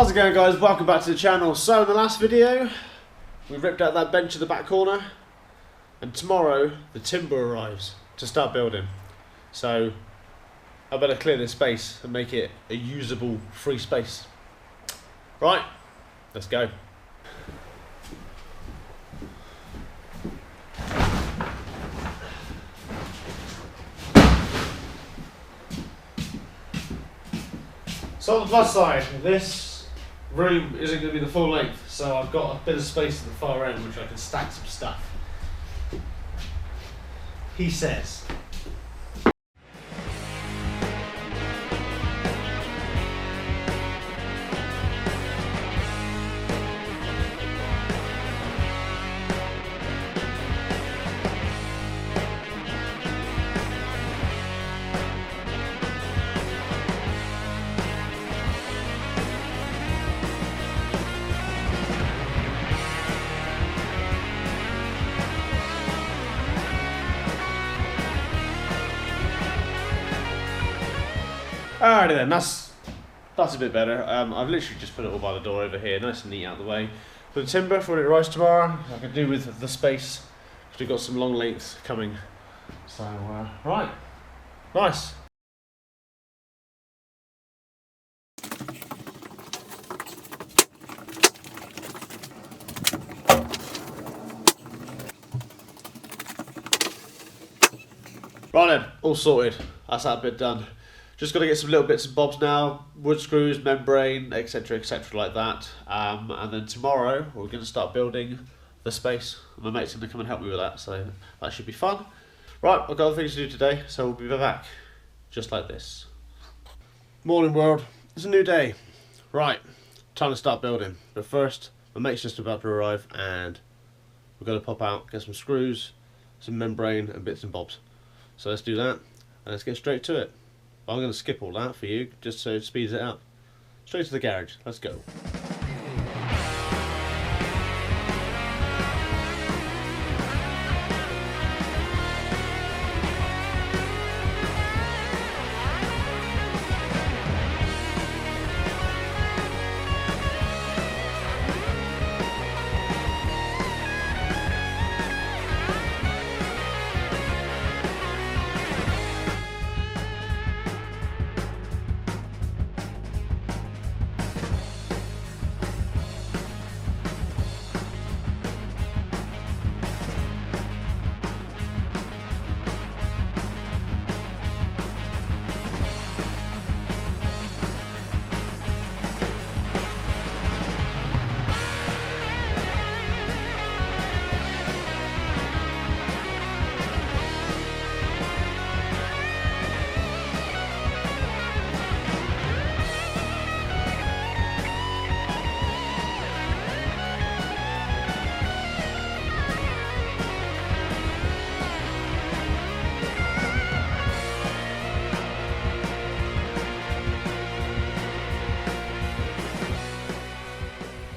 How's it going, guys? Welcome back to the channel. So in the last video we ripped out that bench in the back corner, and tomorrow the timber arrives to start building. So I better clear this space and make it a usable free space. Right, let's go. So on the plus side, this room isn't going to be the full length, so I've got a bit of space at the far end which I can stack some stuff. He says. Alrighty then, that's a bit better. I've literally just put it all by the door over here, nice and neat out of the way. For the timber, for when it arrives tomorrow, I can do with the space, because we've got some long lengths coming. So, right, nice. Right then, all sorted. That's that bit done. Just got to get some little bits and bobs now, wood screws, membrane, etc, like that. And then tomorrow we're going to start building the space. My mate's going to come and help me with that, so that should be fun. Right, I've got other things to do today, so we'll be back just like this. Morning world, it's a new day. Right, time to start building. But first, my mate's just about to arrive and we're going to pop out, get some screws, some membrane and bits and bobs. So let's do that and let's get straight to it. I'm going to skip all that for you, just so it speeds it up. Straight to the garage, let's go.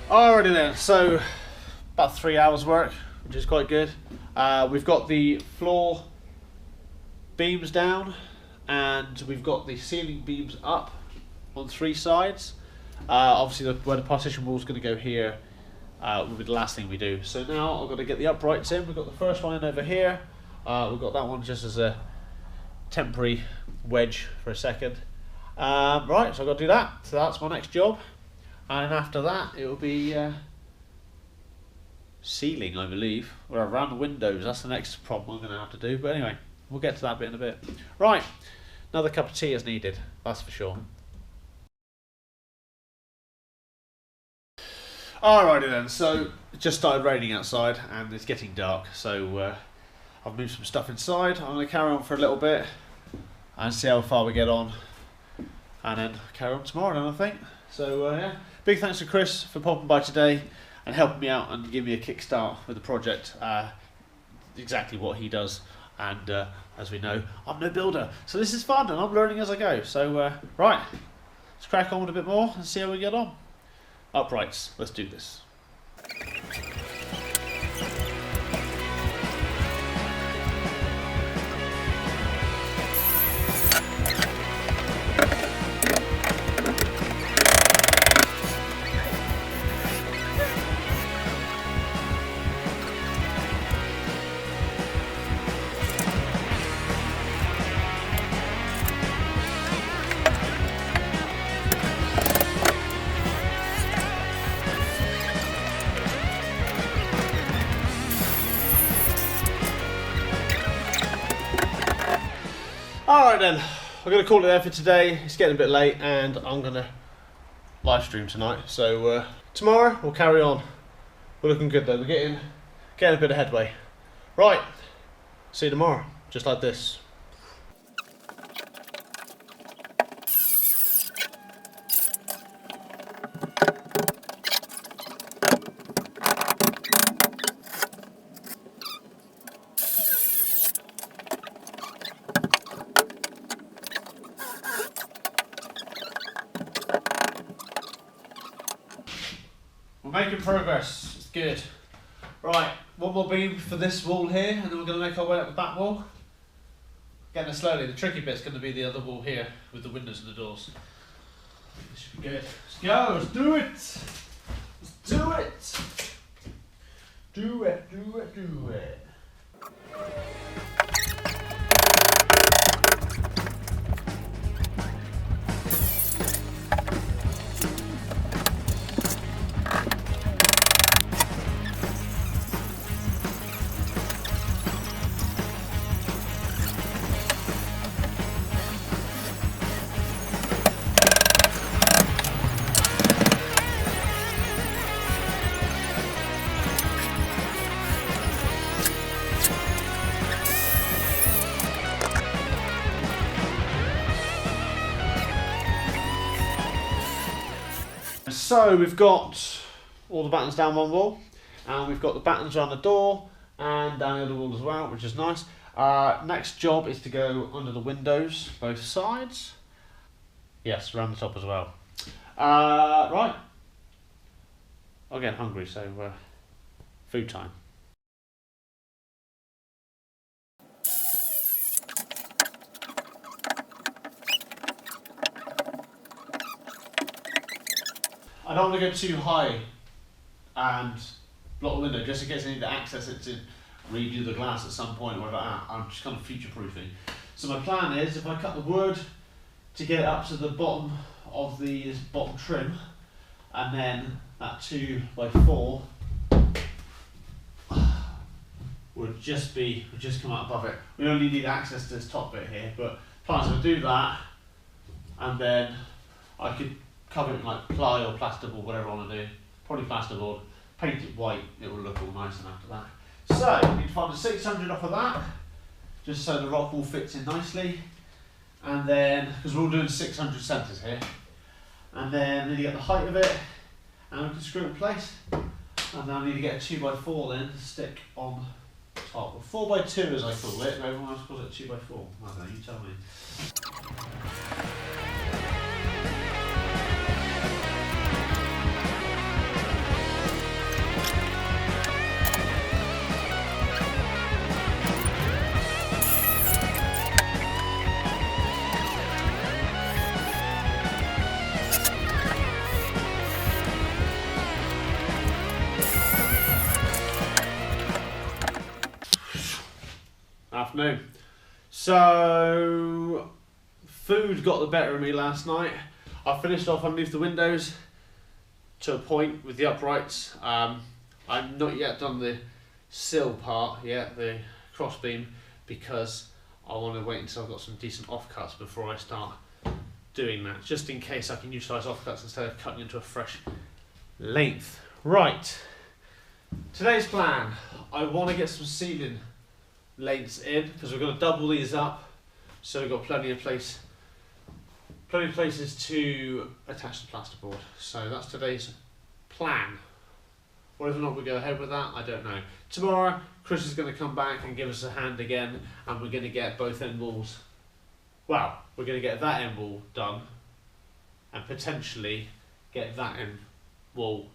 Alrighty then, so about 3 hours work, which is quite good. We've got the floor beams down and we've got the ceiling beams up on 3 sides. Obviously where the partition wall is going to go here will be the last thing we do. So now I've got to get the uprights in. We've got the first one in over here. We've got that one just as a temporary wedge for a second. Right, so I've got to do that. So that's my next job. And after that, it will be ceiling, I believe, or around the windows. That's the next problem I'm going to have to do. But anyway, we'll get to that bit in a bit. Right, another cup of tea is needed, that's for sure. Alrighty then, so it just started raining outside and it's getting dark. So I've moved some stuff inside. I'm going to carry on for a little bit and see how far we get on. And then carry on tomorrow then, I think. So yeah, big thanks to Chris for popping by today and helping me out and giving me a kickstart with the project. Exactly what he does, and as we know, I'm no builder, so this is fun and I'm learning as I go. So right, let's crack on with a bit more and see how we get on. Uprights, let's do this. Alright then, I'm going to call it there for today. It's getting a bit late and I'm going to live stream tonight. So tomorrow we'll carry on. We're looking good though, we're getting a bit of headway. Right, see you tomorrow, just like this. We're making progress, it's good. Right, one more beam for this wall here, and then we're going to make our way up the back wall. Getting there slowly, the tricky bit's going to be the other wall here, with the windows and the doors. This should be good. Let's go, let's do it! Let's do it! Do it, do it, do it. So we've got all the battens down one wall, and we've got the battens around the door and down the other wall as well, which is nice. Next job is to go under the windows, both sides. Yes, around the top as well. Right. I'm getting hungry, so food time. I don't want to go too high and block the window, just in case I need to access it to redo the glass at some point or whatever. I'm just kind of future-proofing. So my plan is, if I cut the wood to get it up to the bottom of this bottom trim, and then that 2x4 would just come out above it. We only need access to this top bit here, but plan is to do that, and then I could cover it in like ply or plasterboard, whatever I want to do. Probably plasterboard. Paint it white, it will look all nice and after that. So, we need to find the 600 off of that, just so the rock wall fits in nicely. And then, because we're all doing 600 centres here, and then you get the height of it, and we can screw it in place. And then I need to get a 2x4 then to stick on top. Or 4x2 as I call it, but everyone else calls it 2x4. I don't know, you tell me. Afternoon. So, food got the better of me last night. I finished off underneath the windows to a point with the uprights. I've not yet done the sill part yet, the cross beam, because I want to wait until I've got some decent offcuts before I start doing that, just in case I can utilise offcuts instead of cutting into a fresh length. Right, today's plan, I want to get some ceiling lengths in, because we're going to double these up, so we've got plenty of places to attach the plasterboard. So that's today's plan. Whether or not we go ahead with that, I don't know. Tomorrow, Chris is going to come back and give us a hand again, and we're going to get both end walls. Well, we're going to get that end wall done, and potentially get that end wall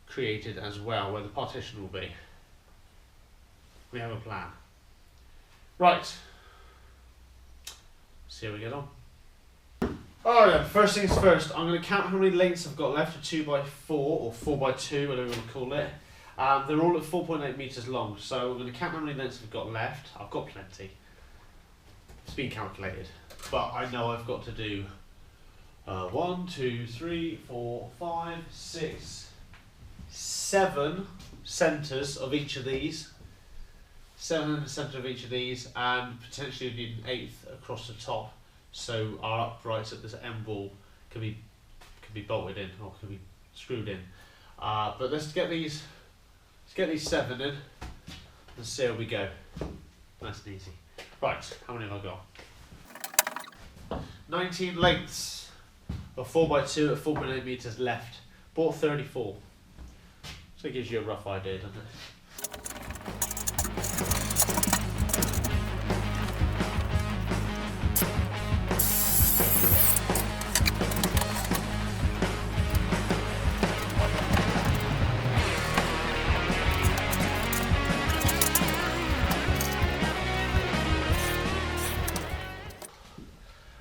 created as well, where the partition will be. We have a plan. Right, see how we get on. Alright, first things first, I'm going to count how many lengths I've got left, a 2x4 or 4x2, whatever you want to call it. They're all at 4.8 metres long, so we're going to count how many lengths I've got left. I've got plenty. It's been calculated, but I know I've got to do 1, 2, 3, 4, 5, 6, 7 centres of each of these. 7 in the centre of each of these, and potentially we need an 8th across the top, so our uprights at this end wall can be bolted in or can be screwed in. But let's get these 7 in and see how we go. Nice and easy. Right, how many have I got? 19 lengths of 4x2 at 4.8 metres left. Bought 34. So it gives you a rough idea, doesn't it?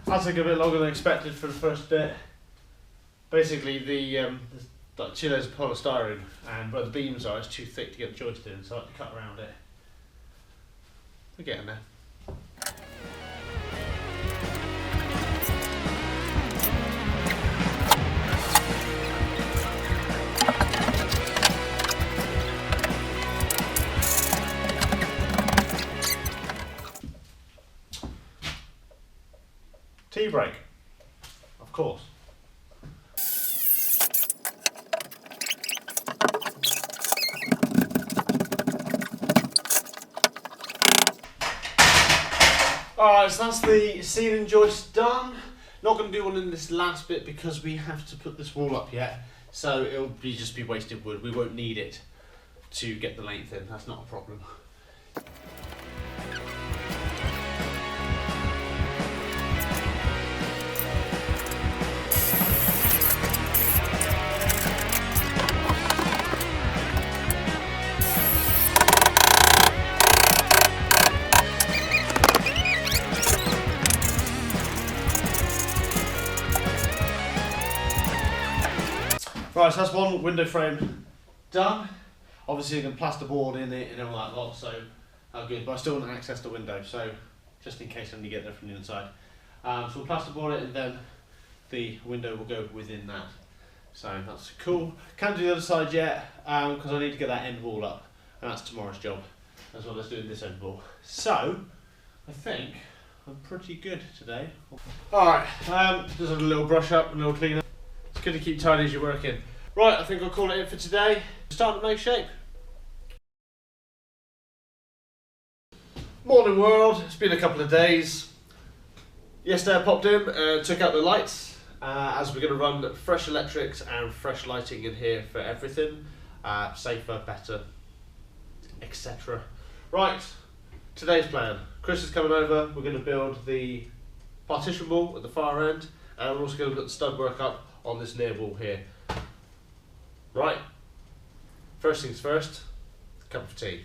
That took a bit longer than expected for the first bit. Basically, there's like 2 layers of polystyrene, and where the beams are, it's too thick to get the joist in, so I had to cut around it. We're getting there. Tea break, of course. Alright, so that's the ceiling joist done. Not going to do one in this last bit because we have to put this wall up yet, so it'll just be wasted wood. We won't need it to get the length in, that's not a problem. Right, so that's one window frame done. Obviously you can plasterboard in it and all that lot, so good, but I still want to access the window, so just in case I need to get there from the inside. So we'll plasterboard it and then the window will go within that. So that's cool. Can't do the other side yet because I need to get that end wall up, and that's tomorrow's job as well as doing this end wall. So I think I'm pretty good today. Alright, just a little brush up, a little clean up. It's good to keep tidy as you're working. Right, I think I'll call it in for today. Starting to make shape. Morning world, it's been a couple of days. Yesterday I popped in, took out the lights, as we're going to run fresh electrics and fresh lighting in here for everything. Safer, better, etc. Right, today's plan. Chris is coming over, we're going to build the partition wall at the far end, and we're also going to put the stud work up on this near wall here. Right, first things first, cup of tea.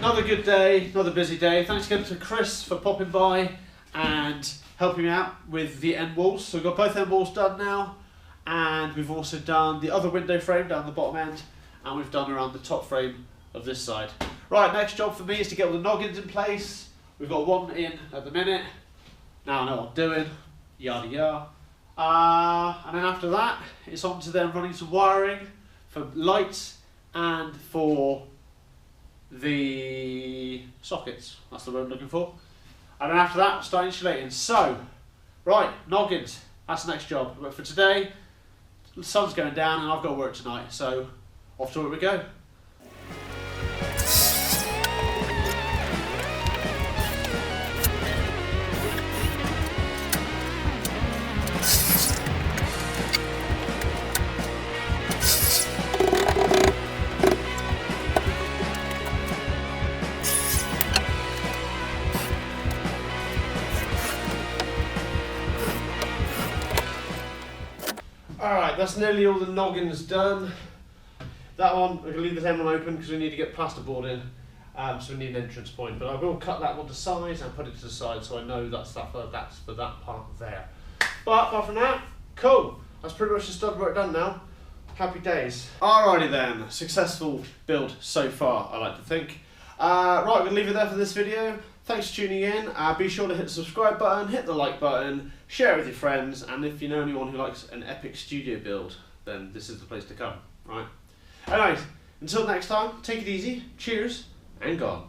Another good day, another busy day. Thanks again to Chris for popping by and helping me out with the end walls. So we've got both end walls done now, and we've also done the other window frame down the bottom end, and we've done around the top frame of this side. Right, next job for me is to get all the noggins in place. We've got one in at the minute. Now I know what I'm doing. Yada yada. And then after that, it's on to then running some wiring for lights and for the sockets. That's the word I'm looking for. And then after that, start insulating. So, right, noggins. That's the next job. But for today, the sun's going down and I've got to work tonight. So, off to it we go. Alright, that's nearly all the noggins done. That one, we're going to leave this end one open because we need to get plasterboard in, so we need an entrance point. But I will cut that one to size and put it to the side so I know that's for that part there. But apart from that, cool. That's pretty much the stud work done now. Happy days. Alrighty then, successful build so far, I like to think. Right, we're going to leave it there for this video. Thanks for tuning in. Be sure to hit the subscribe button, hit the like button, share it with your friends, and if you know anyone who likes an epic studio build, then this is the place to come, right? Anyways, until next time, take it easy, cheers, and gone.